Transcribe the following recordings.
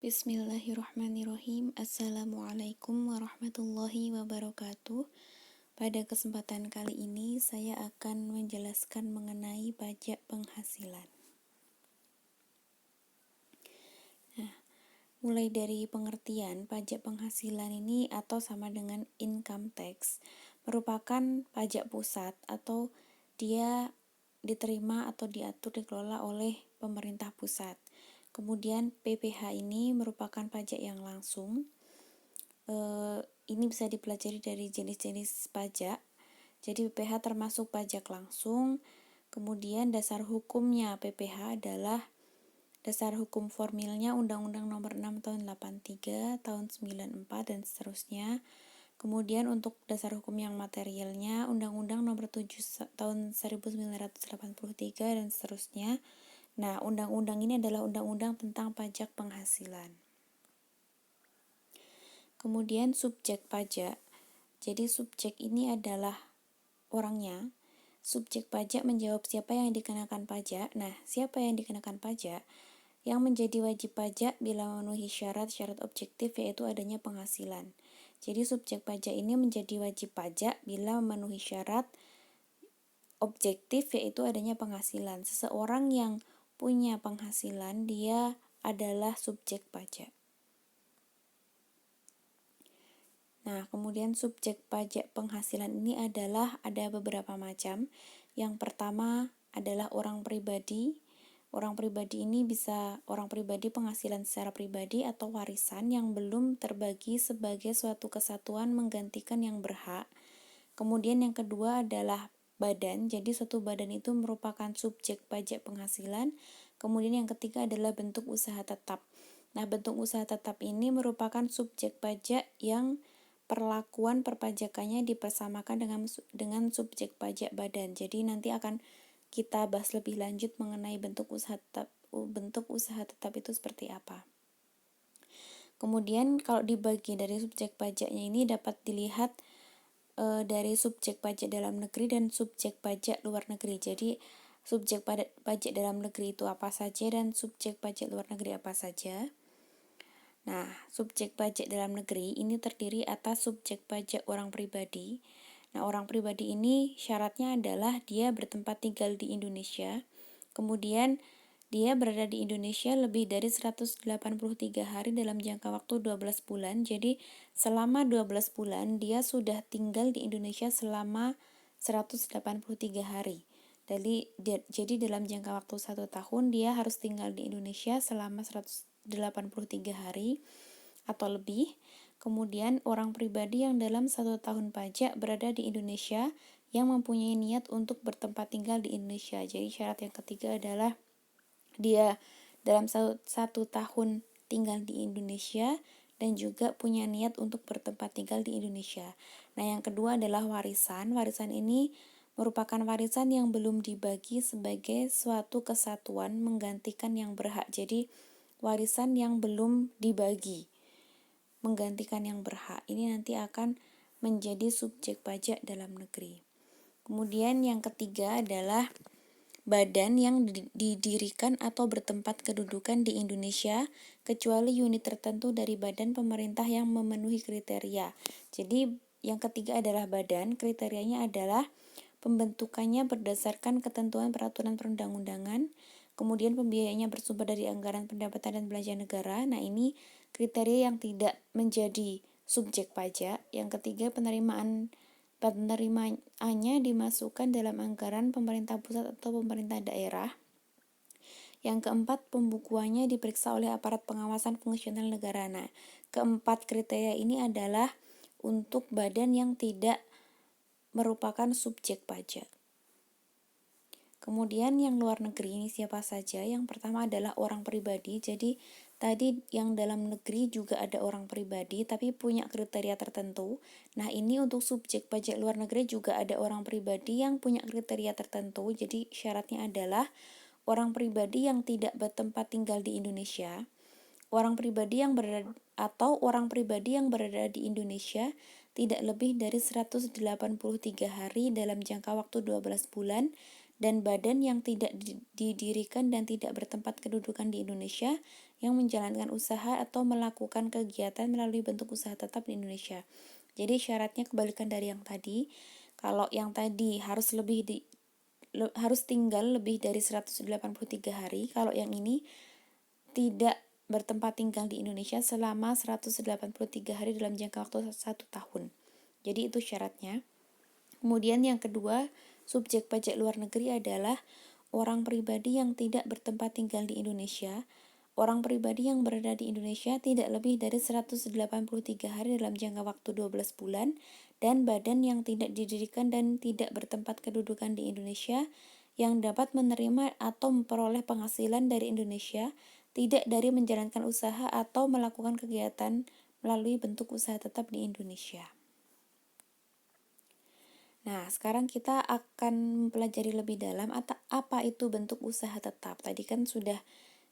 Bismillahirrahmanirrahim. Assalamualaikum warahmatullahi wabarakatuh. Pada kesempatan kali ini saya akan menjelaskan mengenai pajak penghasilan. Mulai dari pengertian, pajak penghasilan ini atau sama dengan income tax merupakan pajak pusat atau dia diterima atau diatur dikelola oleh pemerintah pusat. Kemudian PPh ini merupakan pajak yang langsung. Ini bisa dipelajari dari jenis-jenis pajak. Jadi PPh termasuk pajak langsung. Kemudian dasar hukumnya PPh adalah dasar hukum formilnya Undang-Undang Nomor 6 Tahun 83, Tahun 94 dan seterusnya. Kemudian untuk dasar hukum yang materialnya Undang-Undang Nomor 7 Tahun 1983 dan seterusnya. Nah, undang-undang ini adalah undang-undang tentang pajak penghasilan. Kemudian subjek pajak. Jadi subjek ini adalah orangnya. Subjek pajak menjawab siapa yang dikenakan pajak. Nah, siapa yang dikenakan pajak? Yang menjadi wajib pajak bila memenuhi syarat-syarat objektif yaitu adanya penghasilan. Jadi subjek pajak ini menjadi wajib pajak bila memenuhi syarat objektif yaitu adanya penghasilan. Seseorang yang punya penghasilan dia adalah subjek pajak. Nah, kemudian subjek pajak penghasilan ini adalah ada beberapa macam. Yang pertama adalah orang pribadi. Orang pribadi ini bisa orang pribadi penghasilan secara pribadi atau warisan yang belum terbagi sebagai suatu kesatuan menggantikan yang berhak. Kemudian yang kedua adalah badan. Jadi suatu badan itu merupakan subjek pajak penghasilan. Kemudian yang ketiga adalah bentuk usaha tetap. Nah, bentuk usaha tetap ini merupakan subjek pajak yang perlakuan perpajakannya dipersamakan dengan subjek pajak badan. Jadi nanti akan kita bahas lebih lanjut mengenai bentuk usaha tetap itu seperti apa. Kemudian kalau dibagi dari subjek pajaknya ini dapat dilihat dari subjek pajak dalam negeri dan subjek pajak luar negeri. Jadi subjek pajak dalam negeri itu apa saja dan subjek pajak luar negeri apa saja. Nah, subjek pajak dalam negeri ini terdiri atas subjek pajak orang pribadi. Nah, orang pribadi ini syaratnya adalah dia bertempat tinggal di Indonesia. Kemudian dia berada di Indonesia lebih dari 183 hari dalam jangka waktu 12 bulan. Jadi selama 12 bulan dia sudah tinggal di Indonesia selama 183 hari. Jadi dalam jangka waktu 1 tahun dia harus tinggal di Indonesia selama 183 hari atau lebih. Kemudian orang pribadi yang dalam 1 tahun pajak berada di Indonesia yang mempunyai niat untuk bertempat tinggal di Indonesia. Jadi syarat yang ketiga adalah dia dalam 1 tahun tinggal di Indonesia dan juga punya niat untuk bertempat tinggal di Indonesia. Nah, yang kedua adalah warisan. Warisan ini merupakan warisan yang belum dibagi sebagai suatu kesatuan menggantikan yang berhak. Jadi warisan yang belum dibagi menggantikan yang berhak. Ini nanti akan menjadi subjek pajak dalam negeri. Kemudian yang ketiga adalah badan yang didirikan atau bertempat kedudukan di Indonesia kecuali unit tertentu dari badan pemerintah yang memenuhi kriteria. Jadi yang ketiga adalah badan, kriterianya adalah pembentukannya berdasarkan ketentuan peraturan perundang-undangan, kemudian pembiayaannya bersumber dari anggaran pendapatan dan belanja negara. Nah, ini kriteria yang tidak menjadi subjek pajak. Yang ketiga, penerimaannya dimasukkan dalam anggaran pemerintah pusat atau pemerintah daerah. Yang keempat, pembukuannya diperiksa oleh aparat pengawasan fungsional negara. Nah, keempat kriteria ini adalah untuk badan yang tidak merupakan subjek pajak. Kemudian yang luar negeri ini siapa saja? Yang pertama adalah orang pribadi. Jadi tadi yang dalam negeri juga ada orang pribadi tapi punya kriteria tertentu. Nah, ini untuk subjek pajak luar negeri juga ada orang pribadi yang punya kriteria tertentu. Jadi syaratnya adalah orang pribadi yang tidak bertempat tinggal di Indonesia, orang pribadi yang berada di Indonesia tidak lebih dari 183 hari dalam jangka waktu 12 bulan, dan badan yang tidak didirikan dan tidak bertempat kedudukan di Indonesia yang menjalankan usaha atau melakukan kegiatan melalui bentuk usaha tetap di Indonesia. Jadi syaratnya kebalikan dari yang tadi. Kalau yang tadi harus tinggal lebih dari 183 hari, kalau yang ini tidak bertempat tinggal di Indonesia selama 183 hari dalam jangka waktu 1 tahun. Jadi itu syaratnya. Kemudian yang kedua, subjek pajak luar negeri adalah orang pribadi yang tidak bertempat tinggal di Indonesia. Orang pribadi yang berada di Indonesia tidak lebih dari 183 hari dalam jangka waktu 12 bulan, dan badan yang tidak didirikan dan tidak bertempat kedudukan di Indonesia yang dapat menerima atau memperoleh penghasilan dari Indonesia, tidak dari menjalankan usaha atau melakukan kegiatan melalui bentuk usaha tetap di Indonesia. Nah, sekarang kita akan mempelajari lebih dalam apa itu bentuk usaha tetap. Tadi kan sudah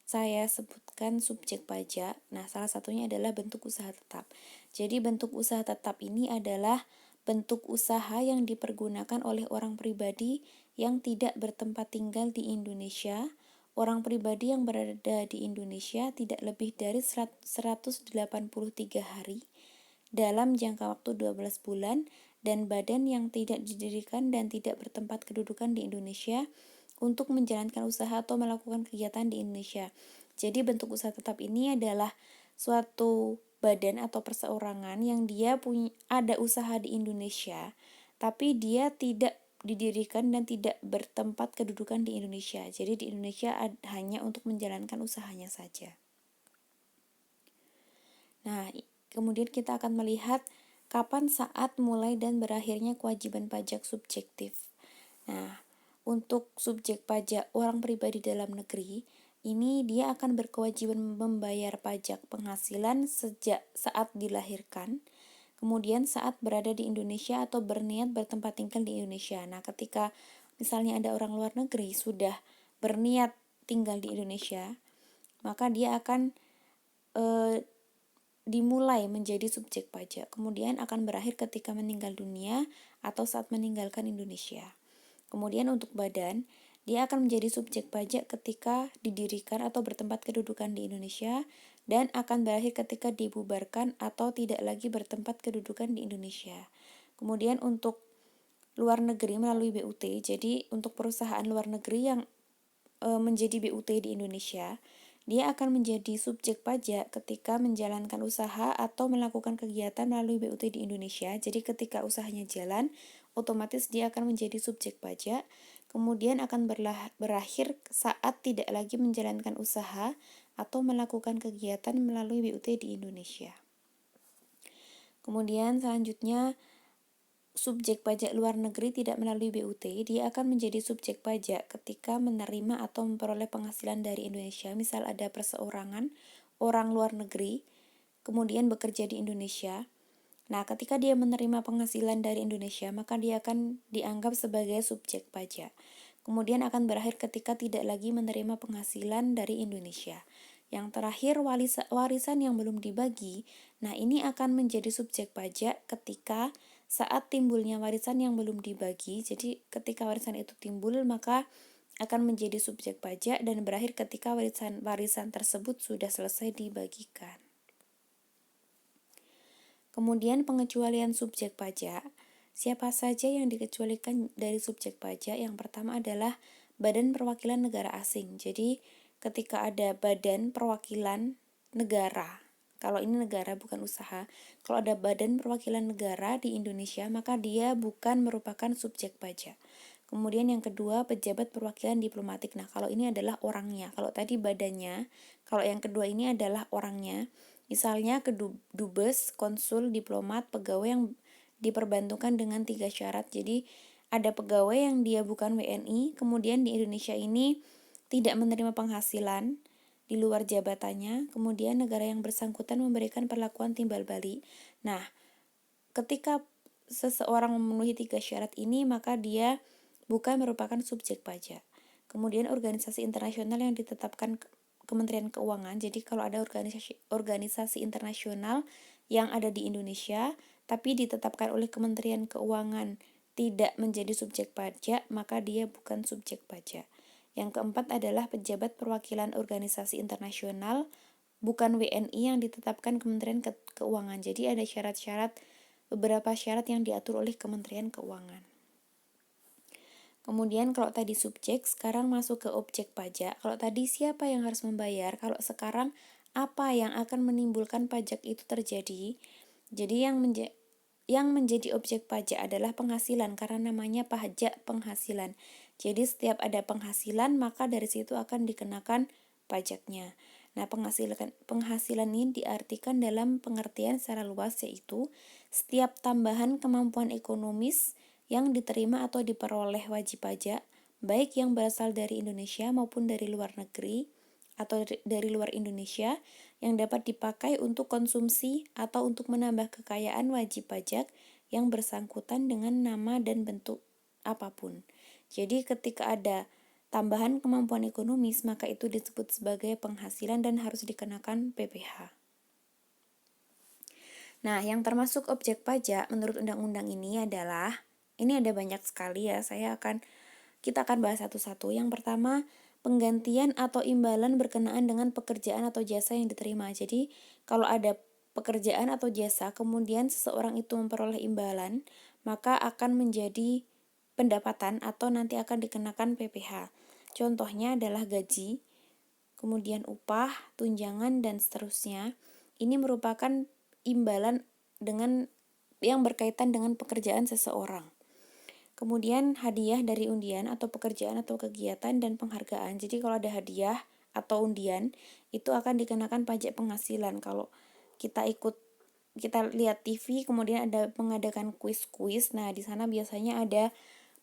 saya sebutkan subjek pajak. Nah, salah satunya adalah bentuk usaha tetap. Jadi, bentuk usaha tetap ini adalah bentuk usaha yang dipergunakan oleh orang pribadi yang tidak bertempat tinggal di Indonesia. Orang pribadi yang berada di Indonesia tidak lebih dari 183 hari dalam jangka waktu 12 bulan, dan badan yang tidak didirikan dan tidak bertempat kedudukan di Indonesia untuk menjalankan usaha atau melakukan kegiatan di Indonesia. Jadi bentuk usaha tetap ini adalah suatu badan atau perseorangan yang dia ada usaha di Indonesia, tapi dia tidak didirikan dan tidak bertempat kedudukan di Indonesia. Jadi di Indonesia hanya untuk menjalankan usahanya saja. Nah, kemudian kita akan melihat kapan, saat, mulai, dan berakhirnya kewajiban pajak subjektif. Nah, untuk subjek pajak orang pribadi dalam negeri, ini dia akan berkewajiban membayar pajak penghasilan sejak saat dilahirkan, kemudian saat berada di Indonesia atau berniat bertempat tinggal di Indonesia. Nah, ketika misalnya ada orang luar negeri sudah berniat tinggal di Indonesia, maka dia akan dimulai menjadi subjek pajak, kemudian akan berakhir ketika meninggal dunia atau saat meninggalkan Indonesia. Kemudian untuk badan, dia akan menjadi subjek pajak ketika didirikan atau bertempat kedudukan di Indonesia, dan akan berakhir ketika dibubarkan atau tidak lagi bertempat kedudukan di Indonesia. Kemudian untuk luar negeri melalui BUT, jadi untuk perusahaan luar negeri yang menjadi BUT di Indonesia, dia akan menjadi subjek pajak ketika menjalankan usaha atau melakukan kegiatan melalui BUT di Indonesia. Jadi ketika usahanya jalan, otomatis dia akan menjadi subjek pajak, kemudian akan berakhir saat tidak lagi menjalankan usaha atau melakukan kegiatan melalui BUT di Indonesia. Kemudian selanjutnya, subjek pajak luar negeri tidak melalui BUT, dia akan menjadi subjek pajak ketika menerima atau memperoleh penghasilan dari Indonesia. Misal ada perseorangan orang luar negeri, kemudian bekerja di Indonesia. Nah, ketika dia menerima penghasilan dari Indonesia, maka dia akan dianggap sebagai subjek pajak. Kemudian akan berakhir ketika tidak lagi menerima penghasilan dari Indonesia. Yang terakhir, warisan yang belum dibagi. Nah, ini akan menjadi subjek pajak ketika saat timbulnya warisan yang belum dibagi. Jadi ketika warisan itu timbul, maka akan menjadi subjek pajak dan berakhir ketika warisan tersebut sudah selesai dibagikan. Kemudian pengecualian subjek pajak. Siapa saja yang dikecualikan dari subjek pajak? Yang pertama adalah badan perwakilan negara asing. Jadi ketika ada badan perwakilan negara, kalau ini negara bukan usaha, kalau ada badan perwakilan negara di Indonesia, maka dia bukan merupakan subjek pajak. Kemudian yang kedua, pejabat perwakilan diplomatik. Nah, kalau ini adalah orangnya. Kalau tadi badannya, kalau yang kedua ini adalah orangnya. Misalnya kedubes, konsul, diplomat, pegawai yang diperbantukan dengan 3 syarat. Jadi ada pegawai yang dia bukan WNI, kemudian di Indonesia ini tidak menerima penghasilan di luar jabatannya, kemudian negara yang bersangkutan memberikan perlakuan timbal balik. Nah, ketika seseorang memenuhi 3 syarat ini, maka dia bukan merupakan subjek pajak. Kemudian organisasi internasional yang ditetapkan Kementerian Keuangan. Jadi kalau ada organisasi internasional yang ada di Indonesia, tapi ditetapkan oleh Kementerian Keuangan tidak menjadi subjek pajak, maka dia bukan subjek pajak. Yang keempat adalah pejabat perwakilan organisasi internasional bukan WNI yang ditetapkan Kementerian Keuangan. Jadi ada beberapa syarat yang diatur oleh Kementerian Keuangan. Kemudian kalau tadi subjek, sekarang masuk ke objek pajak. Kalau tadi siapa yang harus membayar, kalau sekarang apa yang akan menimbulkan pajak itu terjadi. Jadi yang menjadi objek pajak adalah penghasilan, karena namanya pajak penghasilan. Jadi setiap ada penghasilan, maka dari situ akan dikenakan pajaknya. Nah, penghasilan ini diartikan dalam pengertian secara luas, yaitu setiap tambahan kemampuan ekonomis yang diterima atau diperoleh wajib pajak, baik yang berasal dari Indonesia maupun dari luar negeri atau dari luar Indonesia, yang dapat dipakai untuk konsumsi atau untuk menambah kekayaan wajib pajak yang bersangkutan dengan nama dan bentuk apapun. Jadi ketika ada tambahan kemampuan ekonomis, maka itu disebut sebagai penghasilan dan harus dikenakan PPh. Nah, yang termasuk objek pajak menurut undang-undang ini adalah, ini ada banyak sekali ya, kita akan bahas satu-satu. Yang pertama, penggantian atau imbalan berkenaan dengan pekerjaan atau jasa yang diterima. Jadi, kalau ada pekerjaan atau jasa, kemudian seseorang itu memperoleh imbalan, maka akan menjadi pendapatan atau nanti akan dikenakan PPh. Contohnya adalah gaji, kemudian upah, tunjangan, dan seterusnya. Ini merupakan imbalan yang berkaitan dengan pekerjaan seseorang. Kemudian hadiah dari undian atau pekerjaan atau kegiatan dan penghargaan. Jadi kalau ada hadiah atau undian, itu akan dikenakan pajak penghasilan. Kalau kita lihat TV, kemudian ada mengadakan kuis-kuis. Nah, di sana biasanya ada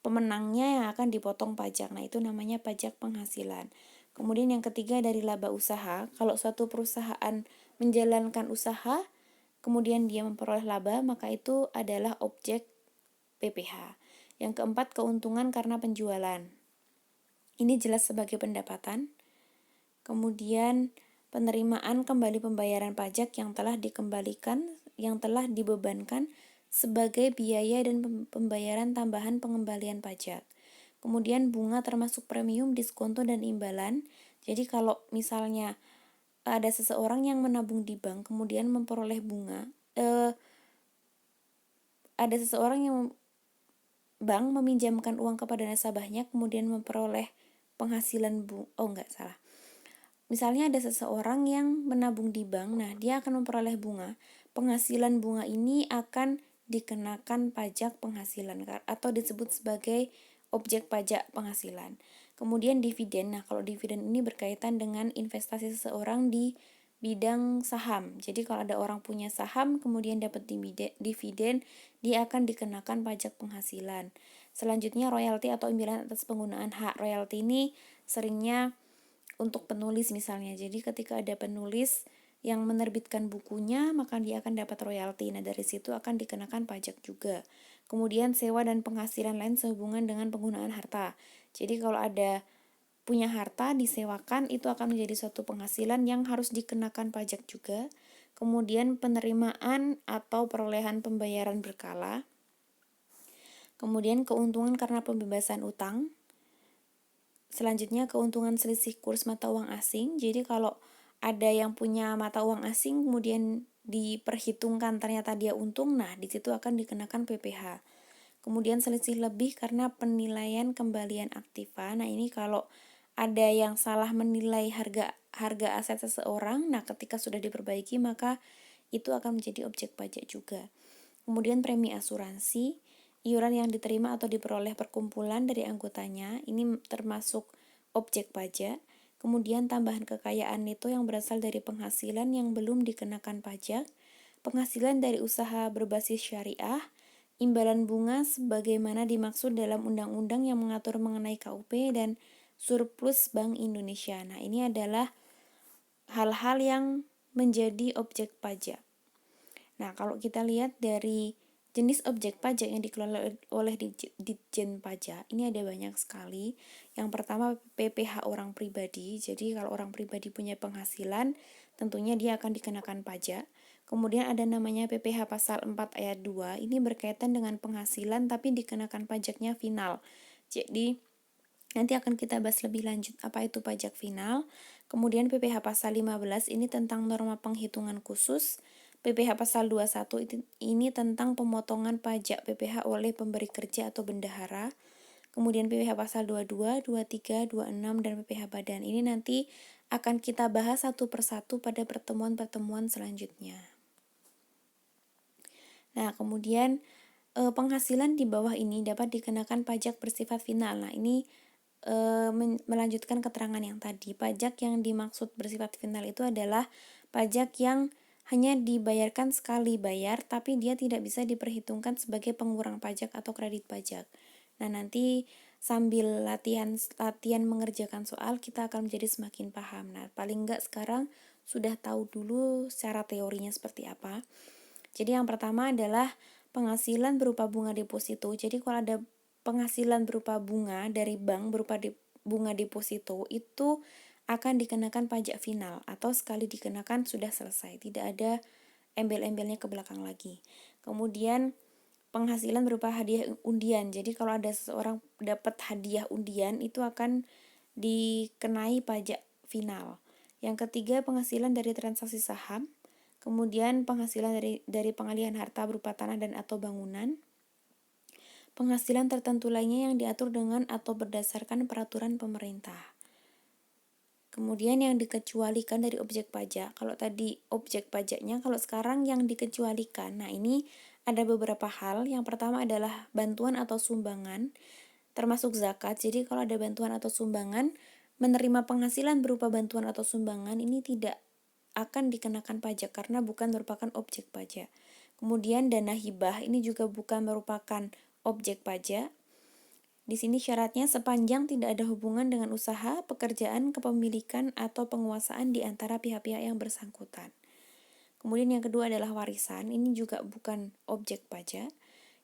pemenangnya yang akan dipotong pajak. Nah, itu namanya pajak penghasilan. Kemudian yang ketiga dari laba usaha. Kalau suatu perusahaan menjalankan usaha, kemudian dia memperoleh laba, maka itu adalah objek PPh. Yang keempat, keuntungan karena penjualan. Ini jelas sebagai pendapatan. Kemudian penerimaan kembali pembayaran pajak yang telah dibebankan sebagai biaya dan pembayaran tambahan pengembalian pajak. Kemudian bunga termasuk premium, diskonto, dan imbalan. Jadi kalau misalnya ada seseorang yang menabung di bank kemudian memperoleh bunga, ada seseorang yang bank meminjamkan uang kepada nasabahnya kemudian memperoleh penghasilan Misalnya ada seseorang yang menabung di bank, nah dia akan memperoleh bunga. Penghasilan bunga ini akan dikenakan pajak penghasilan atau disebut sebagai objek pajak penghasilan. Kemudian dividen. Nah, kalau dividen ini berkaitan dengan investasi seseorang di bidang saham. Jadi kalau ada orang punya saham kemudian dapat dividen, dia akan dikenakan pajak penghasilan. Selanjutnya royalti atau imbalan atas penggunaan hak. Royalti ini seringnya untuk penulis misalnya. Jadi ketika ada penulis yang menerbitkan bukunya, maka dia akan dapat royalti. Nah, dari situ akan dikenakan pajak juga. Kemudian sewa dan penghasilan lain sehubungan dengan penggunaan harta. Jadi kalau ada punya harta disewakan, itu akan menjadi suatu penghasilan yang harus dikenakan pajak juga. Kemudian penerimaan atau perolehan pembayaran berkala. Kemudian keuntungan karena pembebasan utang. Selanjutnya keuntungan selisih kurs mata uang asing. Jadi kalau ada yang punya mata uang asing kemudian diperhitungkan ternyata dia untung, nah di situ akan dikenakan PPh. Kemudian selisih lebih karena penilaian kembalian aktiva. Nah, ini kalau ada yang salah menilai harga aset seseorang, nah ketika sudah diperbaiki maka itu akan menjadi objek pajak juga. Kemudian premi asuransi, iuran yang diterima atau diperoleh perkumpulan dari anggotanya, ini termasuk objek pajak. Kemudian tambahan kekayaan neto yang berasal dari penghasilan yang belum dikenakan pajak, penghasilan dari usaha berbasis syariah, imbalan bunga sebagaimana dimaksud dalam undang-undang yang mengatur mengenai KUP dan surplus Bank Indonesia. Nah, ini adalah hal-hal yang menjadi objek pajak. Nah, kalau kita lihat dari jenis objek pajak yang dikelola oleh Ditjen Pajak, ini ada banyak sekali. Yang pertama PPh orang pribadi. Jadi kalau orang pribadi punya penghasilan, tentunya dia akan dikenakan pajak. Kemudian ada namanya PPh pasal 4 ayat 2. Ini berkaitan dengan penghasilan tapi dikenakan pajaknya final. Jadi nanti akan kita bahas lebih lanjut apa itu pajak final. Kemudian PPh pasal 15 ini tentang norma penghitungan khusus. PPh pasal 21 ini tentang pemotongan pajak PPh oleh pemberi kerja atau bendahara. Kemudian PPh pasal 22, 23, 26, dan PPh badan. Ini nanti akan kita bahas satu persatu pada pertemuan-pertemuan selanjutnya. Nah, kemudian penghasilan di bawah ini dapat dikenakan pajak bersifat final. Nah, ini melanjutkan keterangan yang tadi. Pajak yang dimaksud bersifat final itu adalah pajak yang hanya dibayarkan sekali bayar, tapi dia tidak bisa diperhitungkan sebagai pengurang pajak atau kredit pajak. Nah, nanti sambil latihan mengerjakan soal, kita akan menjadi semakin paham. Nah, paling enggak sekarang sudah tahu dulu secara teorinya seperti apa. Jadi yang pertama adalah penghasilan berupa bunga deposito. Jadi kalau ada penghasilan berupa bunga dari bank berupa bunga deposito itu akan dikenakan pajak final atau sekali dikenakan sudah selesai. Tidak ada embel-embelnya ke belakang lagi. Kemudian penghasilan berupa hadiah undian. Jadi kalau ada seseorang dapat hadiah undian itu akan dikenai pajak final. Yang ketiga penghasilan dari transaksi saham. Kemudian penghasilan dari pengalihan harta berupa tanah dan atau bangunan. Penghasilan tertentu lainnya yang diatur dengan atau berdasarkan peraturan pemerintah. Kemudian yang dikecualikan dari objek pajak. Kalau tadi objek pajaknya, kalau sekarang yang dikecualikan. Nah, ini ada beberapa hal. Yang pertama adalah bantuan atau sumbangan, termasuk zakat. Jadi kalau ada bantuan atau sumbangan, menerima penghasilan berupa bantuan atau sumbangan ini tidak akan dikenakan pajak karena bukan merupakan objek pajak. Kemudian dana hibah ini juga bukan merupakan objek pajak. Di sini syaratnya sepanjang tidak ada hubungan dengan usaha, pekerjaan, kepemilikan, atau penguasaan di antara pihak-pihak yang bersangkutan. Kemudian yang kedua adalah warisan, ini juga bukan objek pajak.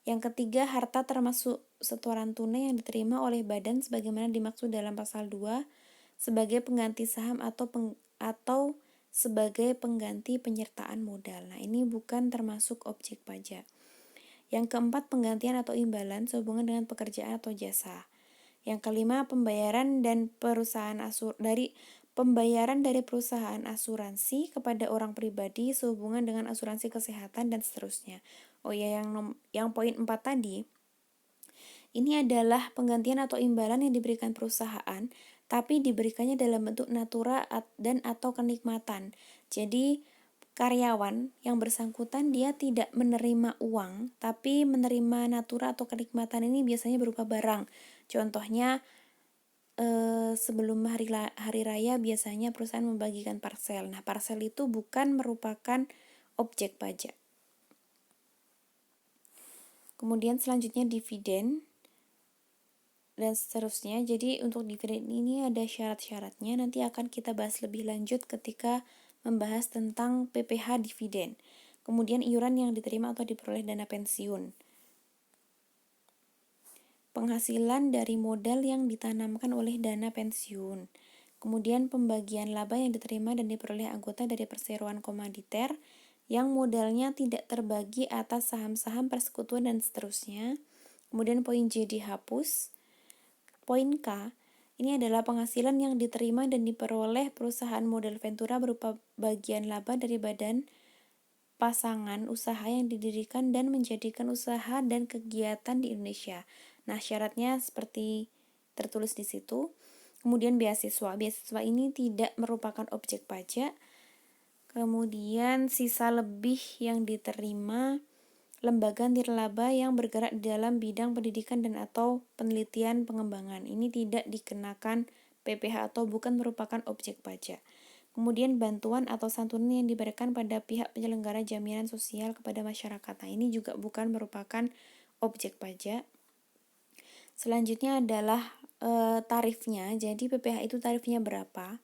Yang ketiga, harta termasuk setoran tunai yang diterima oleh badan sebagaimana dimaksud dalam pasal 2 sebagai pengganti saham atau sebagai pengganti penyertaan modal. Nah, ini bukan termasuk objek pajak. Yang keempat, penggantian atau imbalan sehubungan dengan pekerjaan atau jasa. Yang kelima, pembayaran dari perusahaan asuransi kepada orang pribadi sehubungan dengan asuransi kesehatan dan seterusnya. Oh ya, yang poin 4 tadi, ini adalah penggantian atau imbalan yang diberikan perusahaan, tapi diberikannya dalam bentuk natura dan atau kenikmatan. Jadi, karyawan yang bersangkutan dia tidak menerima uang, tapi menerima natura atau kenikmatan ini biasanya berupa barang. Contohnya, sebelum hari raya biasanya perusahaan membagikan parcel. Nah, parcel itu bukan merupakan objek pajak. Kemudian selanjutnya dividen dan seterusnya. Jadi untuk dividen ini ada syarat-syaratnya, nanti akan kita bahas lebih lanjut ketika membahas tentang PPh dividen. Kemudian iuran yang diterima atau diperoleh dana pensiun. Penghasilan dari modal yang ditanamkan oleh dana pensiun. Kemudian pembagian laba yang diterima dan diperoleh anggota dari perseroan komoditer yang modalnya tidak terbagi atas saham-saham persekutuan dan seterusnya. Kemudian poin J dihapus. Poin K, ini adalah penghasilan yang diterima dan diperoleh perusahaan modal Ventura berupa bagian laba dari badan pasangan usaha yang didirikan dan menjadikan usaha dan kegiatan di Indonesia. Nah, syaratnya seperti tertulis di situ. Kemudian beasiswa. Beasiswa ini tidak merupakan objek pajak. Kemudian sisa lebih yang diterima lembaga nirlaba yang bergerak di dalam bidang pendidikan dan atau penelitian pengembangan. Ini tidak dikenakan PPh atau bukan merupakan objek pajak. Kemudian bantuan atau santunan yang diberikan pada pihak penyelenggara jaminan sosial kepada masyarakat. Nah, ini juga bukan merupakan objek pajak. Selanjutnya adalah tarifnya. Jadi PPh itu tarifnya berapa?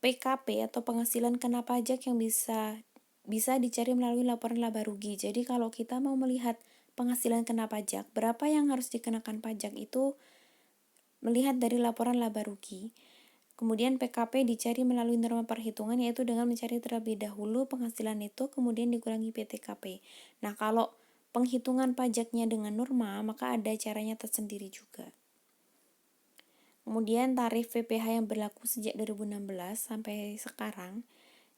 PKP atau penghasilan kena pajak yang bisa dicari melalui laporan laba rugi. Jadi kalau kita mau melihat penghasilan kena pajak, berapa yang harus dikenakan pajak itu melihat dari laporan laba rugi. Kemudian PKP dicari melalui norma perhitungan, yaitu dengan mencari terlebih dahulu penghasilan itu kemudian dikurangi PTKP. Nah, kalau penghitungan pajaknya dengan norma, maka ada caranya tersendiri juga. Kemudian tarif PPh yang berlaku sejak 2016 sampai sekarang,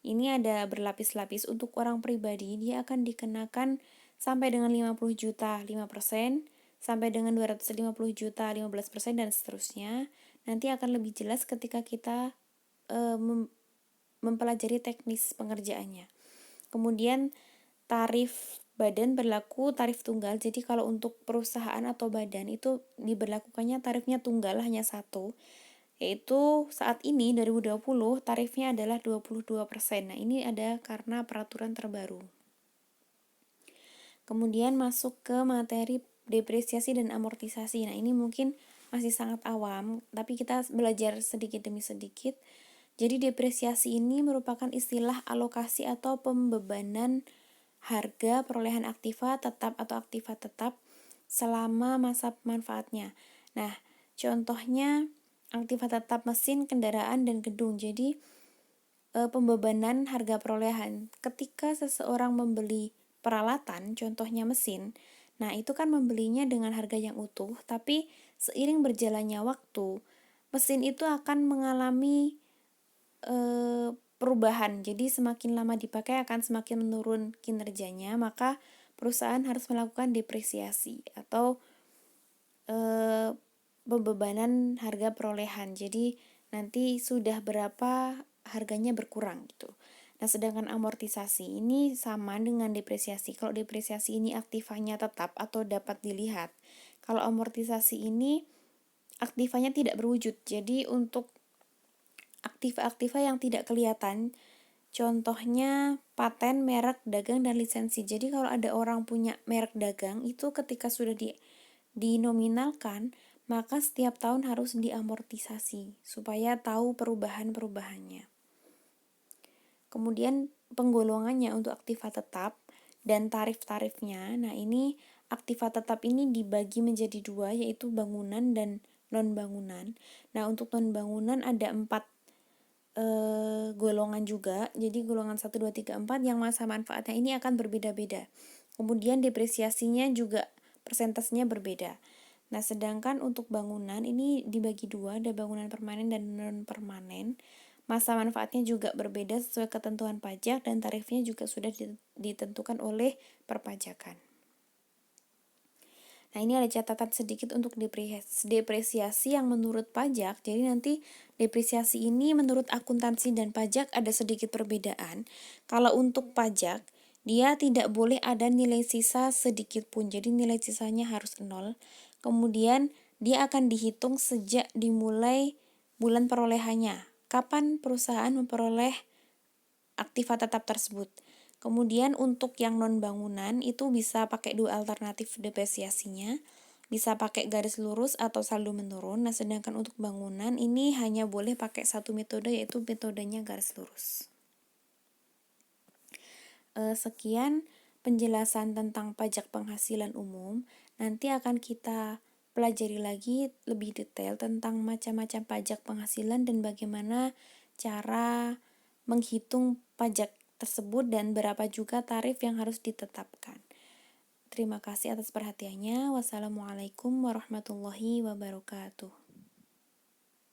ini ada berlapis-lapis. Untuk orang pribadi, dia akan dikenakan sampai dengan 50 juta 5%, sampai dengan 250 juta 15%, dan seterusnya. Nanti akan lebih jelas ketika kita mempelajari teknis pengerjaannya. Kemudian tarif badan berlaku tarif tunggal. Jadi kalau untuk perusahaan atau badan itu diberlakukannya tarifnya tunggal, hanya satu. Yaitu saat ini 2020 tarifnya adalah 22%. Nah, ini ada karena peraturan terbaru. Kemudian masuk ke materi depresiasi dan amortisasi. Nah, ini mungkin masih sangat awam, tapi kita belajar sedikit demi sedikit. Jadi depresiasi ini merupakan istilah alokasi atau pembebanan harga perolehan aktiva tetap atau aktiva tetap selama masa manfaatnya. Nah, contohnya aktiva tetap mesin, kendaraan, dan gedung. Jadi pembebanan harga perolehan. Ketika seseorang membeli peralatan, contohnya mesin, nah itu kan membelinya dengan harga yang utuh, tapi seiring berjalannya waktu, mesin itu akan mengalami perubahan. Jadi semakin lama dipakai akan semakin menurun kinerjanya, maka perusahaan harus melakukan depresiasi atau pembebanan harga perolehan. Jadi nanti sudah berapa harganya berkurang gitu. Nah, sedangkan amortisasi ini sama dengan depresiasi. Kalau depresiasi ini aktivanya tetap atau dapat dilihat. Kalau amortisasi ini aktivanya tidak berwujud. Jadi untuk aktiva-aktiva yang tidak kelihatan, contohnya paten, merek, dagang, dan lisensi. Jadi kalau ada orang punya merek dagang, itu ketika sudah dinominalkan, maka setiap tahun harus diamortisasi supaya tahu perubahan-perubahannya. Kemudian penggolongannya untuk aktiva tetap dan tarif-tarifnya. Nah, ini aktiva tetap ini dibagi menjadi dua, yaitu bangunan dan non-bangunan. Nah, untuk non-bangunan ada 4 golongan juga. Jadi golongan 1, 2, 3, 4 yang masa manfaatnya ini akan berbeda-beda. Kemudian depresiasinya juga persentasenya berbeda. Nah, sedangkan untuk bangunan ini dibagi dua, ada bangunan permanen dan non-permanen. Masa manfaatnya juga berbeda sesuai ketentuan pajak dan tarifnya juga sudah ditentukan oleh perpajakan. Nah, ini ada catatan sedikit untuk depresiasi yang menurut pajak. Jadi nanti depresiasi ini menurut akuntansi dan pajak ada sedikit perbedaan. Kalau untuk pajak, dia tidak boleh ada nilai sisa sedikit pun. Jadi nilai sisanya harus 0. Kemudian dia akan dihitung sejak dimulai bulan perolehannya. Kapan perusahaan memperoleh aktiva tetap tersebut. Kemudian untuk yang non-bangunan itu bisa pakai dua alternatif depresiasinya, bisa pakai garis lurus atau saldo menurun. Nah, sedangkan untuk bangunan ini hanya boleh pakai satu metode, yaitu metodenya garis lurus. Sekian penjelasan tentang pajak penghasilan umum. Nanti akan kita pelajari lagi lebih detail tentang macam-macam pajak penghasilan dan bagaimana cara menghitung pajak tersebut dan berapa juga tarif yang harus ditetapkan. Terima kasih atas perhatiannya. Wassalamualaikum warahmatullahi wabarakatuh.